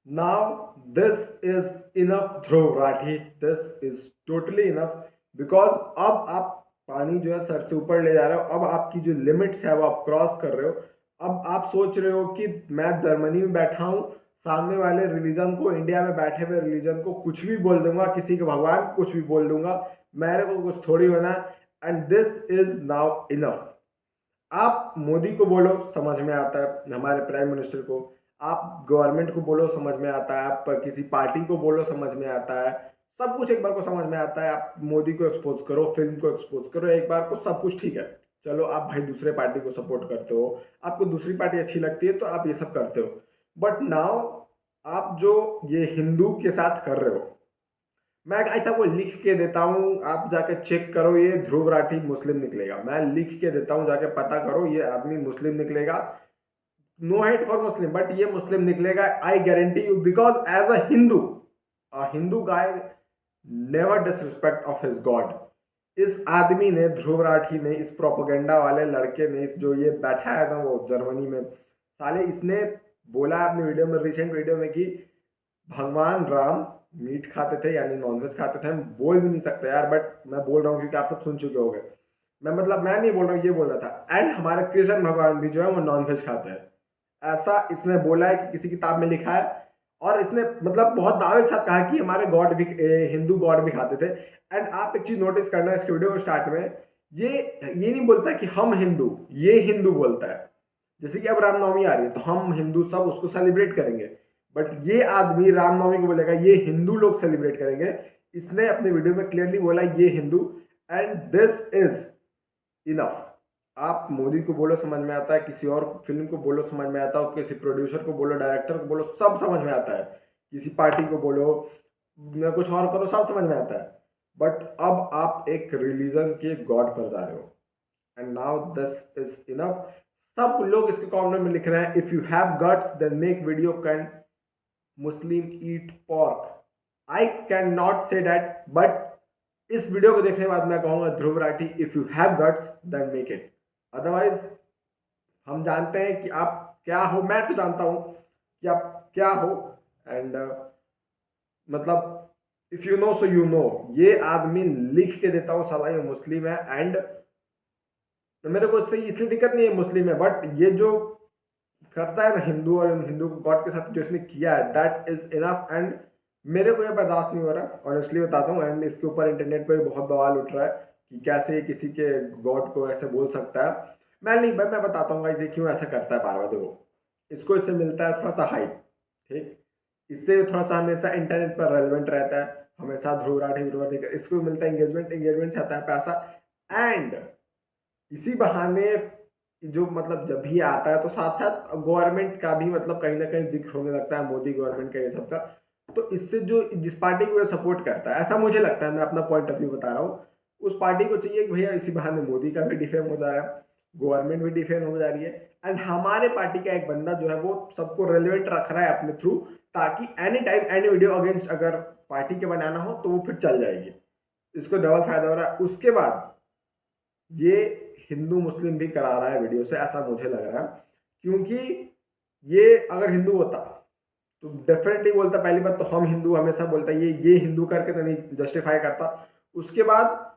Now this is enough Dhruv Rathi. This is totally enough because अब आप पानी जो है सर से ऊपर ले जा रहे हो। अब आपकी जो लिमिट्स है वो आप क्रॉस कर रहे हो। अब आप सोच रहे हो कि मैं जर्मनी में बैठा हूँ, सामने वाले रिलीजन को, इंडिया में बैठे हुए रिलीजन को कुछ भी बोल दूंगा, किसी के भगवान को कुछ भी बोल दूंगा, मेरे को कुछ थोड़ी होना। And this is now enough. आप मोदी को बोलो समझ में आता है, हमारे प्राइम मिनिस्टर को। आप गवर्नमेंट को बोलो समझ में आता है, आप किसी पार्टी को बोलो समझ में आता है। सब कुछ एक बार को समझ में आता है। आप मोदी को एक्सपोज करो, फिल्म को एक्सपोज करो, एक बार को सब कुछ ठीक है। चलो आप भाई दूसरे पार्टी को सपोर्ट करते हो, आपको दूसरी पार्टी अच्छी लगती है तो आप ये सब करते हो। बट नाउ आप जो ये हिंदू के साथ कर रहे हो, मैं ऐसा को लिख के देता हूँ, आप जाके चेक करो, ये ध्रुव राठी मुस्लिम निकलेगा। मैं लिख के देता हूँ, जाके पता करो, ये आदमी मुस्लिम निकलेगा। No hate for Muslim, but ये मुस्लिम निकलेगा, I guarantee you. Because as a Hindu guy never disrespect of his God. इस आदमी ने, ध्रुव राठी ने, इस प्रोपोगेंडा वाले लड़के ने, जो ये बैठा है ना वो जर्मनी में, साले इसने बोला अपने वीडियो में, रिसेंट वीडियो में, कि भगवान राम मीट खाते थे यानी नॉनवेज खाते थे। हम बोल भी नहीं सकते यार, बट मैं बोल रहा हूँ क्योंकि आप सब सुन चुके होंगे। मैं नहीं बोल रहा हूँ, ये बोल रहा था। एंड हमारे कृष्ण भगवान भी जो है वो नॉनवेज खाते हैं, ऐसा इसने बोला है कि किसी किताब में लिखा है। और इसने मतलब बहुत दावे के साथ कहा कि हमारे गॉड भी, हिंदू गॉड भी खाते थे। एंड आप एक चीज नोटिस करना इसके वीडियो को स्टार्ट में, ये नहीं बोलता कि हम हिंदू, ये हिंदू बोलता है। जैसे कि अब रामनवमी आ रही है तो हम हिंदू सब उसको सेलिब्रेट करेंगे, बट ये आदमी रामनवमी को बोलेगा ये हिंदू लोग सेलिब्रेट करेंगे। इसने अपने वीडियो में क्लियरली बोला ये Hindu. And this is enough. आप मोदी को बोलो समझ में आता है, किसी और फिल्म को बोलो समझ में आता है, किसी प्रोड्यूसर को बोलो, डायरेक्टर को बोलो, सब समझ में आता है। किसी पार्टी को बोलो या कुछ और करो, सब समझ में आता है। बट अब आप एक रिलीजन के गॉड पर जा रहे हो। And now this is enough. सब लोग इसके कमेंट में लिख रहे हैं, if you have guts then make video can Muslim eat pork. I can not say that, but इस वीडियो को देखने के बाद मैं कहूंगा Dhruv Rathee, if you have guts then make it. Otherwise हम जानते हैं कि आप क्या हो, मैं तो जानता हूं कि आप क्या हो। एंड मतलब if you know so you no. ये आदमी लिख के देता हूं साला ये मुस्लिम है। एंड मेरे को इससे इसलिए दिक्कत नहीं है मुस्लिम है, बट ये जो करता है ना हिंदू और हिंदू गॉड के साथ जो इसने किया है, दैट इज इनफ। एंड मेरे को यह बर्दाश्त नहीं हो रहा, ऑनेस्टली बताता हूँ। एंड इसके ऊपर इंटरनेट पर बहुत बवाल उठ रहा है कि कैसे ये किसी के गॉड को ऐसे बोल सकता है। मैं नहीं भाई, मैं बताता हूँ इसे क्यों ऐसा करता है पार्वती को। इसको इससे मिलता है थोड़ा सा हाइप, ठीक। इससे थोड़ा सा हमेशा इंटरनेट पर रेलिवेंट रहता है, हमेशा ध्रुव राठी इसको मिलता है एंगेजमेंट, एंगेजमेंट से आता है पैसा। एंड इसी बहाने जो मतलब जब भी आता है तो साथ साथ गवर्नमेंट का भी मतलब कहीं ना कहीं जिक्र होने लगता है, मोदी गवर्नमेंट का, ये सब का। तो इससे जो जिस पार्टी को सपोर्ट करता है, ऐसा मुझे लगता है, मैं अपना पॉइंट ऑफ व्यू बता रहा हूँ, उस पार्टी को चाहिए कि भैया इसी बहाने मोदी का भी डिफेम हो जा रहा है, गवर्नमेंट भी डिफेम हो जा रही है। एंड हमारे पार्टी का एक बंदा जो है वो सबको रेलिवेंट रख रहा है अपने थ्रू, ताकि any time any video against अगर पार्टी के बनाना हो तो वो फिर चल जाएगी। इसको डबल फायदा हो रहा है। उसके बाद ये हिंदू मुस्लिम भी करा रहा है वीडियो से, ऐसा मुझे लग रहा है। क्योंकि ये अगर हिंदू होता तो डेफिनेटली बोलता, पहली बात तो हम हिंदू हमेशा बोलता है, ये हिंदू करके तो नहीं जस्टिफाई करता। उसके बाद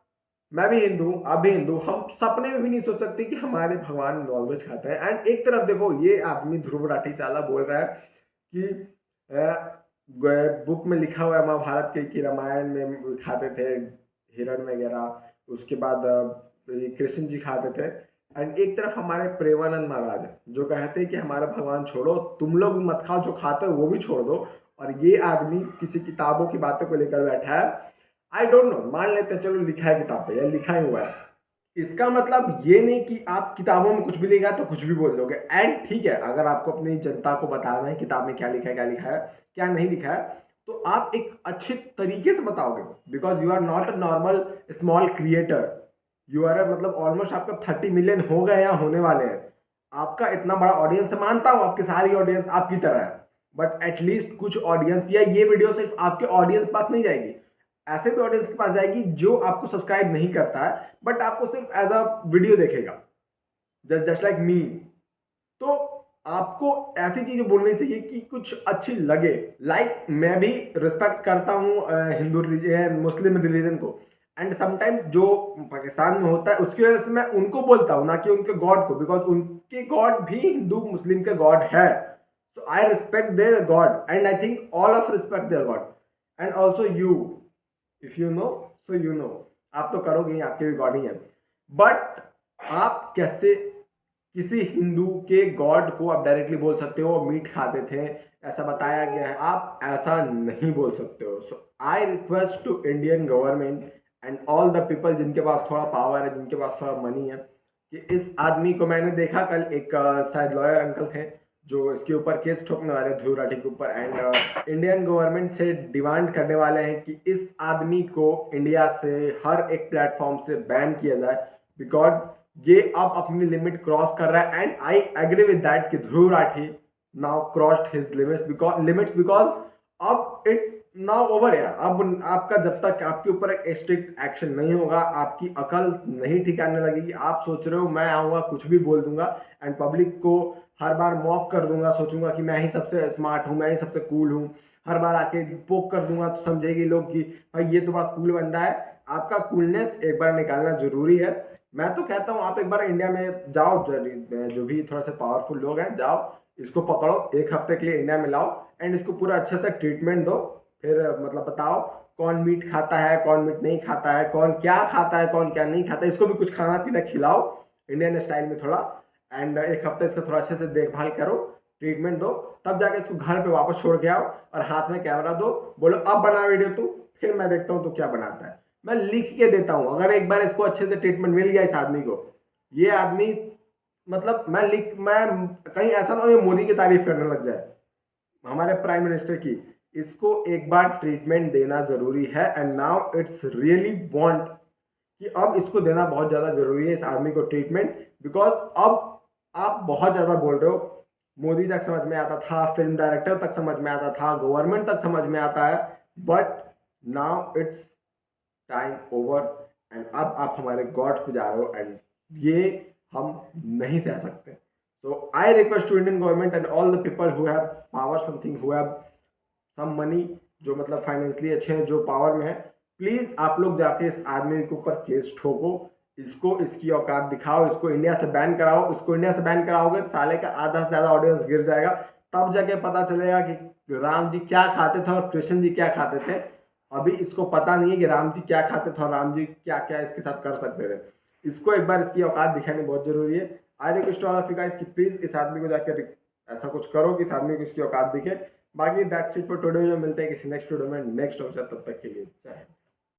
मैं भी हिंदू हूँ, आप भी हिंदू, हम सपने में भी नहीं सोच सकते कि हमारे भगवान नॉनवेज खाते हैं। एंड एक तरफ देखो ये आदमी ध्रुव राठी साला बोल रहा है कि बुक में लिखा हुआ है महाभारत के कि रामायण में खाते थे हिरण वगैरह, उसके बाद कृष्ण जी खाते थे। एंड एक तरफ हमारे प्रेमानंद महाराज है जो कहते हैं कि हमारा भगवान छोड़ो, तुम लोग मत खाओ, जो खाते हो वो भी छोड़ दो। और ये आदमी किसी किताबों की बातों को लेकर बैठा है। आई डोंट नो, मान लेते हैं, चलो लिखा है किताब पे या लिखा ही हुआ है, इसका मतलब ये नहीं कि आप किताबों में कुछ भी लिखा है तो कुछ भी बोल दोगे। एंड ठीक है, अगर आपको अपनी जनता को बताना है किताब में क्या लिखा है, क्या लिखा है, क्या नहीं लिखा है, तो आप एक अच्छे तरीके से बताओगे। Because you are not a normal small creator, you are मतलब ऑलमोस्ट आपका 30 मिलियन हो गए या होने वाले हैं। आपका इतना बड़ा ऑडियंस है, मानता हूं आपकी सारी ऑडियंस आपकी तरह है, बट एटलीस्ट कुछ ऑडियंस, या ये वीडियो सिर्फ आपके ऑडियंस पास नहीं जाएगी, ऐसे भी ऑडियंस के पास जाएगी जो आपको सब्सक्राइब नहीं करता है बट आपको सिर्फ एज अ वीडियो देखेगा, जस्ट लाइक मी। तो आपको ऐसी चीजें बोलनी चाहिए कि कुछ अच्छी लगे। लाइक मैं भी रिस्पेक्ट करता हूँ हिंदू रिलीजन, मुस्लिम रिलीजन को, एंड समटाइम्स जो पाकिस्तान में होता है उसकी वजह से मैं उनको बोलता हूँ, ना कि उनके गॉड को, बिकॉज उनके गॉड भी हिंदू मुस्लिम के गॉड है। So I respect their God and I think all of respect their God. And also you, if you know so you know, आप तो करोगे ही, आपके भी गॉड ही है। बट आप कैसे किसी हिंदू के गॉड को आप डायरेक्टली बोल सकते हो मीट खाते थे, ऐसा बताया गया है, आप ऐसा नहीं बोल सकते हो। So I request to Indian government and all the people जिनके पास थोड़ा पावर है, जिनके पास थोड़ा मनी है, कि इस आदमी को, मैंने देखा कल एक शायद लॉयर अंकल थे जो इसके ऊपर केस ठोकने वाले ध्रुव राठी के ऊपर, एंड इंडियन गवर्नमेंट से डिमांड करने वाले हैं कि इस आदमी को इंडिया से हर एक प्लेटफॉर्म से बैन किया जाए, बिकॉज ये अब अपनी लिमिट क्रॉस कर रहा है। And I agree with that कि Dhruv Rathee now crossed his limits because अब इट्स नाउ ओवर यार। अब आपका जब तक आपके ऊपर एक स्ट्रिक्ट एक्शन नहीं होगा, आपकी अकल नहीं ठिकाने लगेगी, आप सोच रहे हो मैं आऊँगा कुछ भी बोल दूंगा एंड पब्लिक को हर बार मॉक कर दूंगा, सोचूंगा कि मैं ही सबसे स्मार्ट हूँ, मैं ही सबसे कूल हूँ, हर बार आके पोक कर दूंगा तो समझेगी लोग कि भाई ये तो बड़ा कूल बंदा है। आपका कूलनेस एक बार निकालना जरूरी है। मैं तो कहता हूँ आप एक बार इंडिया में जाओ, जो भी थोड़ा सा पावरफुल लोग हैं, जाओ इसको पकड़ो, एक हफ्ते के लिए इंडिया में लाओ एंड इसको पूरा अच्छे से ट्रीटमेंट दो। फिर मतलब बताओ कौन मीट खाता है, कौन मीट नहीं खाता है, कौन क्या खाता है, कौन क्या नहीं खाता है, इसको भी कुछ खाना पीना खिलाओ इंडियन स्टाइल में थोड़ा, एंड एक हफ्ते इसका थोड़ा अच्छे से देखभाल करो, ट्रीटमेंट दो, तब जाके इसको घर पे वापस छोड़ के आओ और हाथ में कैमरा दो, बोलो अब बना वीडियो तू, फिर मैं देखता हूँ तो क्या बनाता है। मैं लिख के देता हूँ, अगर एक बार इसको अच्छे से ट्रीटमेंट मिल गया इस आदमी को, ये आदमी मतलब मैं कहीं ऐसा ना हो ये मोदी की तारीफ करने लग जाए, हमारे प्राइम मिनिस्टर की। इसको एक बार ट्रीटमेंट देना जरूरी है and now it's really want कि अब इसको देना बहुत ज़्यादा जरूरी है इस आदमी को ट्रीटमेंट, बिकॉज अब आप बहुत ज़्यादा बोल रहे हो। मोदी तक समझ में आता था, फिल्म डायरेक्टर तक समझ में आता था, गवर्नमेंट तक समझ में आता है, but now it's time over and अब आप हमारे गॉड पे जा रहे हो एंड ये हम नहीं सह सकते। So I request to Indian government and all the people who have power something, who have some money, जो मतलब फाइनेंशियली अच्छे हैं, जो पावर में है, प्लीज आप लोग जाके इस आदमी के ऊपर केस ठोको, इसको इसकी औकात दिखाओ, इसको इंडिया से बैन कराओ। इसको इंडिया से बैन कराओगे साले का आधा से ज्यादा ऑडियंस गिर जाएगा, तब जाके पता चलेगा कि राम जी क्या खाते थे और कृष्ण जी क्या खाते थे। अभी इसको पता नहीं है कि राम जी क्या खाते थे और राम जी क्या क्या इसके साथ कर सकते थे। इसको एक बार इसकी औकात दिखानी बहुत जरूरी है। I request all of you guys कि प्लीज इस आदमी को जाकर ऐसा कुछ करो कि इस आदमी को इसकी औकात दिखे। बाकी दैट्स इट फॉर टुडे। जो मिलते हैं किसी नेक्स्ट वीडियो में नेक्स्ट ऑप्शन, तब तक के लिए जय हिंद।